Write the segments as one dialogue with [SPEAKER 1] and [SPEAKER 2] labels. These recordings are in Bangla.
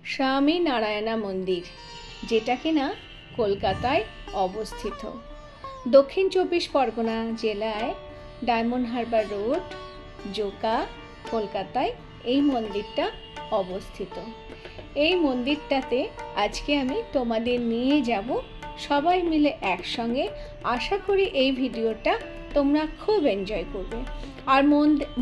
[SPEAKER 1] স্বামী নারায়ণা মন্দির, যেটা কিনা কলকাতায় অবস্থিত। দক্ষিণ 24 পরগনা জেলায় ডায়মন্ড হারবার রোড, জোকা, কলকাতায় এই মন্দিরটা অবস্থিত। এই মন্দিরটাতে আজকে আমি তোমাদের নিয়ে যাব, সবাই মিলে একসঙ্গে। আশা করি এই ভিডিওটা তোমরা খুব এনজয় করবে। আর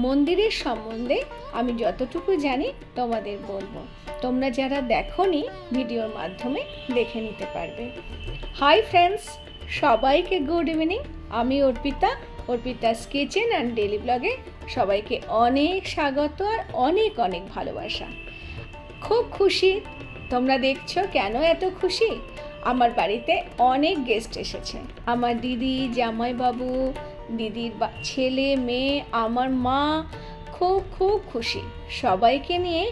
[SPEAKER 1] মন্দিরের সম্বন্ধে আমি যতটুকু জানি তোমাদের বলবো, তোমরা যারা দেখোনি ভিডিওর মাধ্যমে দেখে নিতে পারবে। হাই ফ্রেন্ডস, সবাইকে গুড ইভিনিং। আমি অর্পিতাস কিচেন অ্যান্ড ডেলি ব্লগে সবাইকে অনেক স্বাগত আর অনেক অনেক ভালোবাসা। খুব খুশি, তোমরা দেখছো কেন এত খুশি? আমার বাড়িতে অনেক গেস্ট এসেছে। আমার দিদি, জামাইবাবু, দিদির ছেলে মেয়ে, আমার মা, খুব খুব খুশি। সবাইকে নিয়ে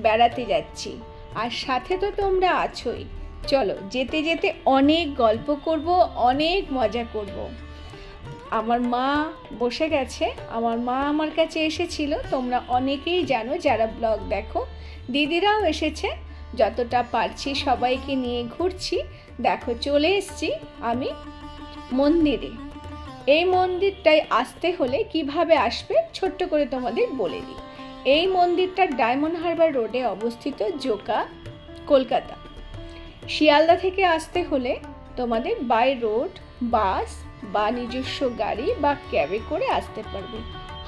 [SPEAKER 1] বেড়াতে যাচ্ছি, আর সাথে তো তোমরা আছোই। চলো যেতে যেতে অনেক গল্প করব, অনেক মজা করব। আমার মা বসে গেছে, আমার মা আমার কাছে এসেছিল, তোমরা অনেকেই জানো যারা ব্লগ দেখো। দিদিরাও এসেছে, যতটা পারছি সবাইকে নিয়ে ঘুরছি। দেখো চলে এসেছি আমি মন্দিরে। এই মন্দিরটায় আসতে হলে কিভাবে আসবে ছোট্ট করে তোমাদের বলে দিই। এই মন্দিরটা ডায়মন্ড হারবার রোডে অবস্থিত, জোকা, কলকাতা। শিয়ালদা থেকে আসতে হলে তোমাদের বাই রোড, বাস বা নিজস্ব গাড়ি বা ক্যাবে করে আসতে পারবে।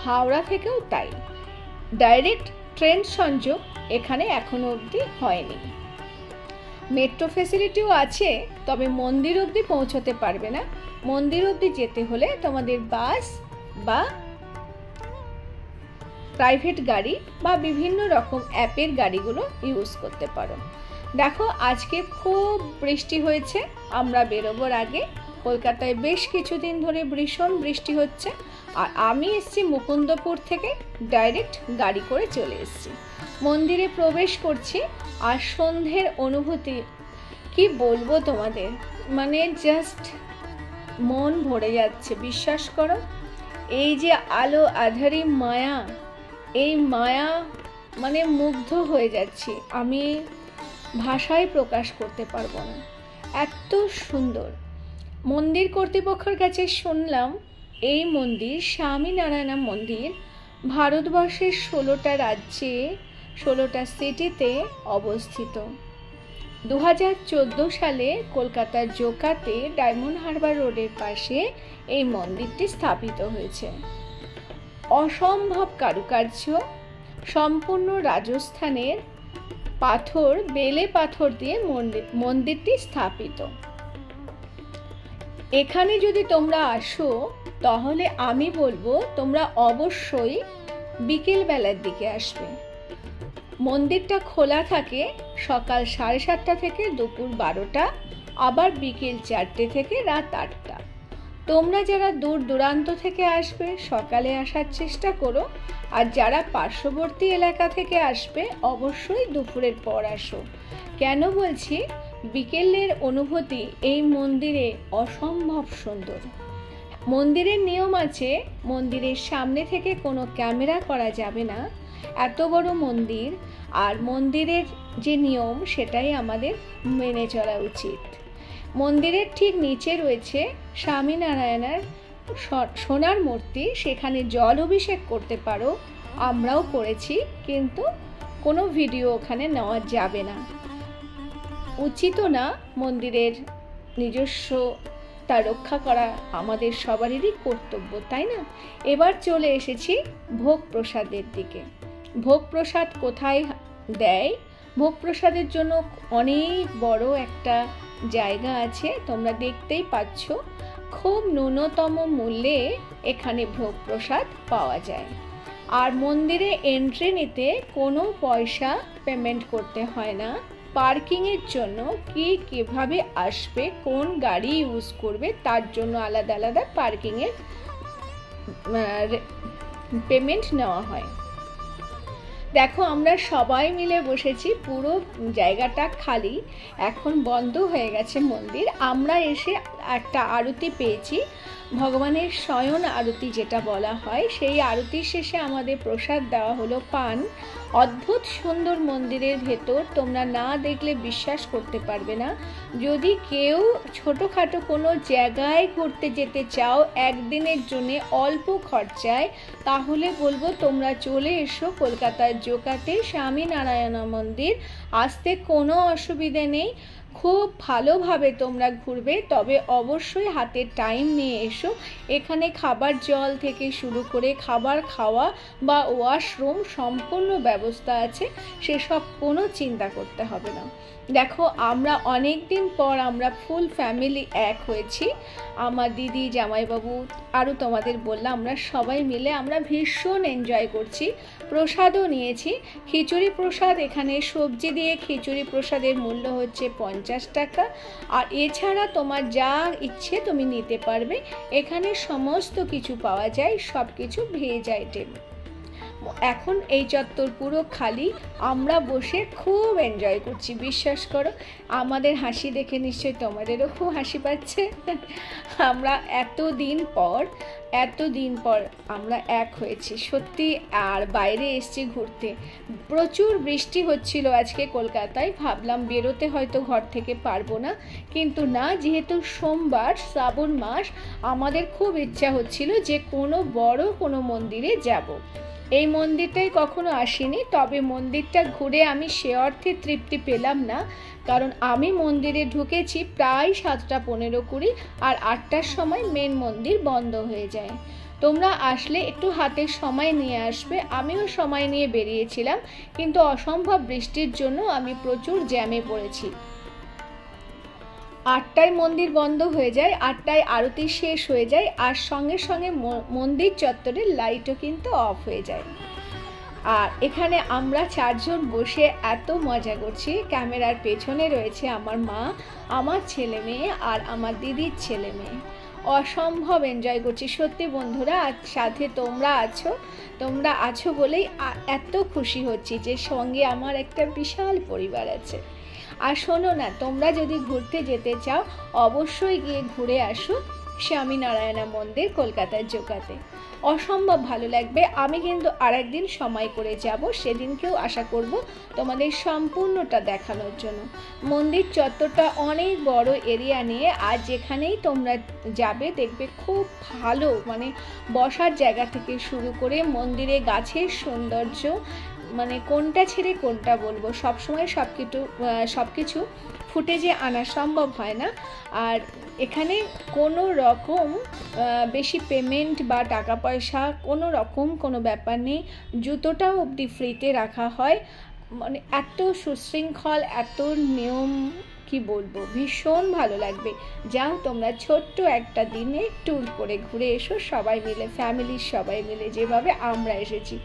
[SPEAKER 1] হাওড়া থেকেও তাই। ডাইরেক্ট ট্রেন সংযোগ এখানে এখনো অবধি হয়নি। মেট্রো ফ্যাসিলিটিও আছে, তবে মন্দির অবধি পৌঁছতে পারবে না। মন্দির অবধি যেতে হলে তোমাদের বাস বা প্রাইভেট গাড়ি বা বিভিন্ন রকম অ্যাপের গাড়িগুলো ইউজ করতে পারো। দেখো আজকে খুব বৃষ্টি হয়েছে। আমরা বেরোবার আগে কলকাতায় বেশ কিছুদিন ধরে ভীষণ বৃষ্টি হচ্ছে, আর আমি এসেছি মুকুন্দপুর থেকে, ডাইরেক্ট গাড়ি করে চলে এসেছি। মন্দিরে প্রবেশ করছি, আর সন্ধ্যের অনুভূতি কি বলবো তোমাদের, মানে জাস্ট মন ভরে যাচ্ছে। বিশ্বাস করো, এই যে আলো আঁধারি মায়া, এই মায়া মানে মুগ্ধ হয়ে যাচ্ছি আমি, ভাষায় প্রকাশ করতে পারবো না, এত সুন্দর। মন্দির কর্তৃপক্ষের কাছে শুনলাম এই মন্দির, স্বামী নারায়ণা মন্দির, ভারতবর্ষের 16টা রাজ্যে 16টা সিটিতে অবস্থিত। 2014 সালে কলকাতার জোকাতে ডায়মন্ড হারবার রোডের পাশে এই মন্দিরটি স্থাপিত হয়েছে। অসম্ভব কারুকার্য, সম্পূর্ণ রাজস্থানের পাথর, বেলে পাথর দিয়ে মন্দিরটি স্থাপিত। এখানে যদি তোমরা আসো তাহলে আমি বলবো তোমরা অবশ্যই বিকেল বেলার দিকে আসবে। মন্দিরটা খোলা থাকে সকাল 7:30 থেকে দুপুর 12টা, আবার বিকেল 4টে থেকে রাত 8টা। তোমরা যারা দূর দূরান্ত থেকে আসবে সকালে আসার চেষ্টা করো, আর যারা পার্শ্ববর্তী এলাকা থেকে আসবে অবশ্যই দুপুরের পর আসো। কেন বলছি, বিকেলের অনুভূতি এই মন্দিরে অসম্ভব সুন্দর। মন্দিরের নিয়ম আছে, মন্দিরের সামনে থেকে কোনো ক্যামেরা করা যাবে না, এত বড় মন্দির। আর মন্দিরের যে নিয়ম সেটাই আমাদের মেনে চলা উচিত। মন্দিরের ঠিক নিচে রয়েছে স্বামীনারায়ণের সোনার মূর্তি, সেখানে জল অভিষেক করতে পারো, আমরাও করেছি, কিন্তু কোনো ভিডিও ওখানে নেওয়া যাবে না, উচিত না। মন্দিরের নিজস্বতা রক্ষা করা আমাদের সবারই কর্তব্য, তাই না? এবার চলে এসেছি ভোগ প্রসাদের দিকে। ভোগ প্রসাদ কোথায় দেয়? ভোগ প্রসাদের জন্য অনেক বড় একটা জায়গা আছে, তোমরা দেখতেই পাচ্ছ। খুব ন্যূনতম মূল্যে এখানে ভোগ প্রসাদ পাওয়া যায়। আর মন্দিরে এন্ট্রি নিতে কোনো পয়সা পেমেন্ট করতে হয় না। পার্কিংয়ের জন্য কিভাবে আসবে, কোন গাড়ি ইউজ করবে, তার জন্য আলাদা আলাদা পার্কিংয়ের পেমেন্ট নেওয়া হয়। দেখো আমরা সবাই মিলে বসেছি, পুরো জায়গাটা খালি, এখন বন্ধ হয়ে গেছে মন্দির। আমরা এসে একটা আরতি পেয়েছি, ভগবানের শয়ন আরতি যেটা বলা হয়, সেই আরতির শেষে আমাদের প্রসাদ দেওয়া হলো পান অদ্ভুত সুন্দর মন্দিরের ভেতর তোমরা না দেখলে বিশ্বাস করতে পারবে না। যদি কেউ ছোটোখাটো কোনো জায়গায় ঘুরতে যেতে চাও একদিনের জন্য অল্প খরচায়, তাহলে বলবো তোমরা চলে এসো কলকাতার জোকাতে স্বামীনারায়ণ মন্দির। আসতে কোনো অসুবিধে নেই, খুব ভালোভাবে তোমরা ঘুরবে, তবে অবশ্যই হাতে টাইম নিয়ে এসো। এখানে খাবার জল থেকে শুরু করে খাবার খাওয়া বা ওয়াশরুম সম্পূর্ণ ব্যবস্থা আছে, সেসব কোনো চিন্তা করতে হবে না। দেখো আমরা অনেক দিন পর আমরা ফুল ফ্যামিলি এক হয়েছি, আমার দিদি, জামাইবাবু, আরও তোমাদের বললাম, আমরা সবাই মিলে আমরা ভীষণ এনজয় করছি। প্রসাদও নিয়েছি, খিচুড়ি প্রসাদ। এখানে সবজি দিয়ে খিচুড়ি প্রসাদের মূল্য হচ্ছে 50 টাকা। আর এছাড়া তোমার যা ইচ্ছে তুমি নিতে পারবে। এখানে সমস্ত কিছু পাওয়া যায়, সব কিছু ভেজ আইটেম। এখন এই চত্বর পুরো খালি, আমরা বসে খুব এনজয় করছি, বিশ্বাস করো। আমাদের হাসি দেখে নিশ্চয়ই তোমাদেরও খুব হাসি পাচ্ছে। আমরা এতদিন পর আমরা এক হয়েছি সত্যি। আর বাইরে এসছি ঘুরতে, প্রচুর বৃষ্টি হচ্ছিল আজকে কলকাতায়। ভাবলাম বেরোতে হয়তো ঘর থেকে পারবো না, কিন্তু না, যেহেতু সোমবার শ্রাবণ মাস, আমাদের খুব ইচ্ছা হচ্ছিল যে কোনো মন্দিরে যাব। এই মন্দিরটাই কখনো আসিনি, তবে মন্দিরটা ঘুরে আমি সে অর্থে তৃপ্তি পেলাম না, কারণ আমি মন্দিরে ঢুকেছি প্রায় 7:15-20, আর 8টার সময় মেন মন্দির বন্ধ হয়ে যায়। তোমরা আসলে একটু হাতে সময় নিয়ে আসবে। আমিও সময় নিয়ে বেরিয়েছিলাম, কিন্তু অসম্ভব বৃষ্টির জন্য আমি প্রচুর জ্যামে পড়েছি। 8টায় মন্দির বন্ধ হয়ে যায়, 8টায় আরতি শেষ হয়ে যায়, আর সঙ্গে সঙ্গে মন্দির চত্বরের লাইটও কিন্তু অফ হয়ে যায়। আর এখানে আমরা 4 জন বসে এত মজা করছি। ক্যামেরার পেছনে রয়েছে আমার মা, আমার ছেলে মেয়ে আর আমার দিদির ছেলে মেয়ে। অসম্ভব এনজয় করছি সত্যি বন্ধুরা। আর সাথে তোমরা আছো বলেই এত খুশি হচ্ছি যে সঙ্গে আমার একটা বিশাল পরিবার আছে। আর শোনো না, তোমরা যদি ঘুরতে যেতে চাও অবশ্যই গিয়ে ঘুরে আসো স্বামীনারায়ণ মন্দির কলকাতার জোকাতে, অসম্ভব ভালো লাগবে। আমি কিন্তু আরেকদিন সময় করে যাব, সেদিনকেও আশা করব তোমাদের সম্পূর্ণটা দেখানোর জন্য। মন্দির চত্বরটা অনেক বড় এরিয়া নিয়ে, আর যেখানেই তোমরা যাবে দেখবে খুব ভালো, মানে বসার জায়গা থেকে শুরু করে মন্দিরে গাছের সৌন্দর্য, মানে কোনটা ছেড়ে কোনটা বলবো, সবসময় সব কিছু ফুটেজে আনা সম্ভব হয় না। আর এখানে কোনো রকম বেশি পেমেন্ট বা টাকা পয়সা কোনো ব্যাপার নেই। জুতোটাও অবধি ফ্রিতে রাখা হয়, মানে এত সুশৃঙ্খল, এত নিয়ম, কি বলবো, ভীষণ ভালো লাগবে। যাও তোমরা ছোট্ট একটা দিনে ট্যুর করে ঘুরে এসো সবাই মিলে, ফ্যামিলির সবাই মিলে, যেভাবে আমরা এসেছি।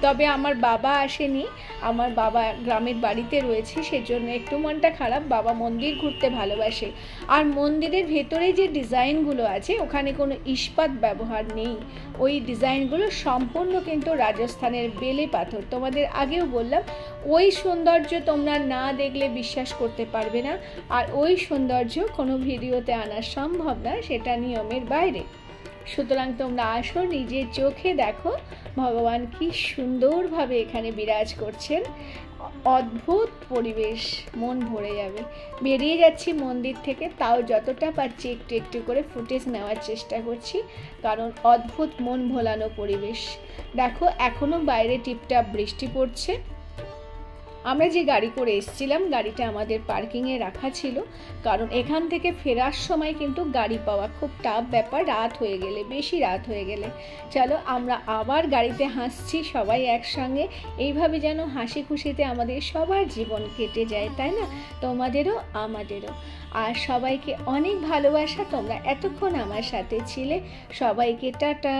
[SPEAKER 1] তবে আমার বাবা আসেনি, আমার বাবা গ্রামের বাড়িতে রয়েছে, সেজন্য একটু মনটা খারাপ। বাবা মন্দির ঘুরতে ভালোবাসে। আর মন্দিরের ভেতরে যে ডিজাইনগুলো আছে ওখানে কোনো ইস্পাত ব্যবহার নেই, ওই ডিজাইনগুলো সম্পূর্ণ কিন্তু রাজস্থানের বেলে পাথর। তোমাদের আগেও বললাম, ওই সৌন্দর্য তোমরা না দেখলে বিশ্বাস করতে পারবে না। আর ওই সৌন্দর্য কোনো ভিডিওতে আনা সম্ভব না, সেটা নিয়মের বাইরে। সুতরাং তোমরা আসো, নিজের চোখে দেখো ভগবান কি সুন্দরভাবে এখানে বিরাজ করছেন। অদ্ভুত পরিবেশ, মন ভরে যাবে। বেরিয়ে যাচ্ছি মন্দির থেকে, তাও যতটা পারছি একটু একটু করে ফুটেজ নেওয়ার চেষ্টা করছি, কারণ অদ্ভুত মন ভোলানো পরিবেশ। দেখো এখনও বাইরে টিপটাপ বৃষ্টি পড়ছে। আমরা যে গাড়ি করে এসেছিলাম, গাড়িটা আমাদের পার্কিংয়ে রাখা ছিল, কারণ এখান থেকে ফেরার সময় কিন্তু গাড়ি পাওয়া খুব টাফ ব্যাপার, বেশি রাত হয়ে গেলে। চলো আমরা আবার গাড়িতে হাসছি সবাই একসঙ্গে, এইভাবে যেন হাসি খুশিতে আমাদের সবার জীবন কেটে যায়, তাই না? তোমাদেরও আমাদেরও। আর সবাইকে অনেক ভালোবাসা, তোমরা এতক্ষণ আমার সাথে ছিলে। সবাইকে টাটা।